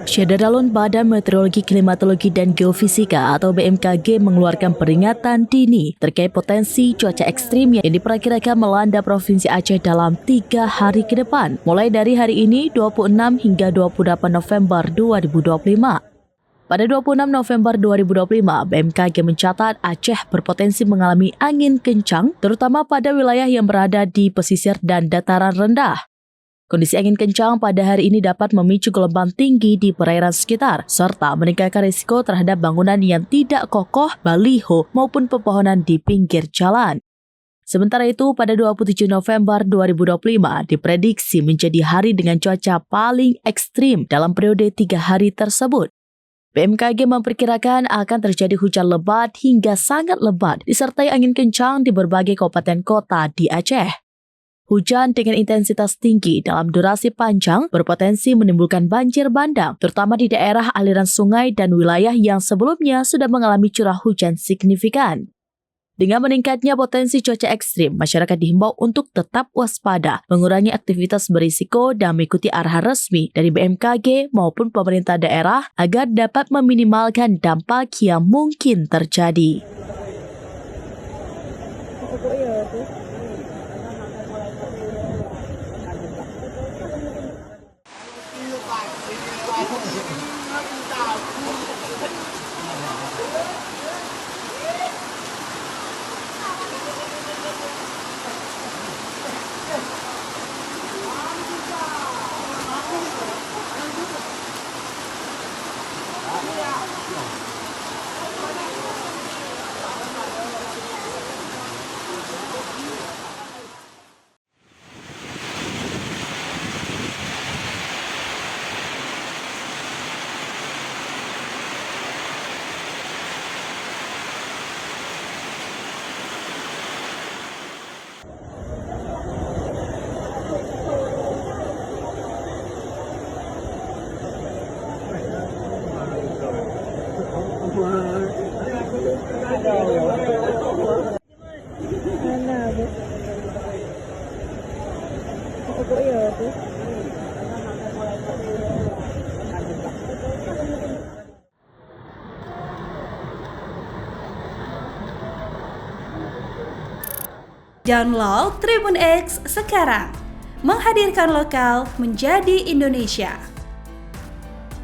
Syederalun Badan Meteorologi, Klimatologi dan Geofisika atau BMKG mengeluarkan peringatan dini terkait potensi cuaca ekstrim yang diperkirakan melanda Provinsi Aceh dalam 3 hari ke depan, mulai dari hari ini 26 hingga 28 November 2025. Pada 26 November 2025, BMKG mencatat Aceh berpotensi mengalami angin kencang, terutama pada wilayah yang berada di pesisir dan dataran rendah. Kondisi angin kencang pada hari ini dapat memicu gelombang tinggi di perairan sekitar, serta meningkatkan risiko terhadap bangunan yang tidak kokoh, baliho, maupun pepohonan di pinggir jalan. Sementara itu, pada 27 November 2025 diprediksi menjadi hari dengan cuaca paling ekstrim dalam periode 3 hari tersebut. BMKG memperkirakan akan terjadi hujan lebat hingga sangat lebat disertai angin kencang di berbagai kabupaten kota di Aceh. Hujan dengan intensitas tinggi dalam durasi panjang berpotensi menimbulkan banjir bandang, terutama di daerah aliran sungai dan wilayah yang sebelumnya sudah mengalami curah hujan signifikan. Dengan meningkatnya potensi cuaca ekstrim, masyarakat dihimbau untuk tetap waspada, mengurangi aktivitas berisiko dan mengikuti arahan resmi dari BMKG maupun pemerintah daerah agar dapat meminimalkan dampak yang mungkin terjadi. Download Tribun X sekarang, menghadirkan lokal menjadi Indonesia.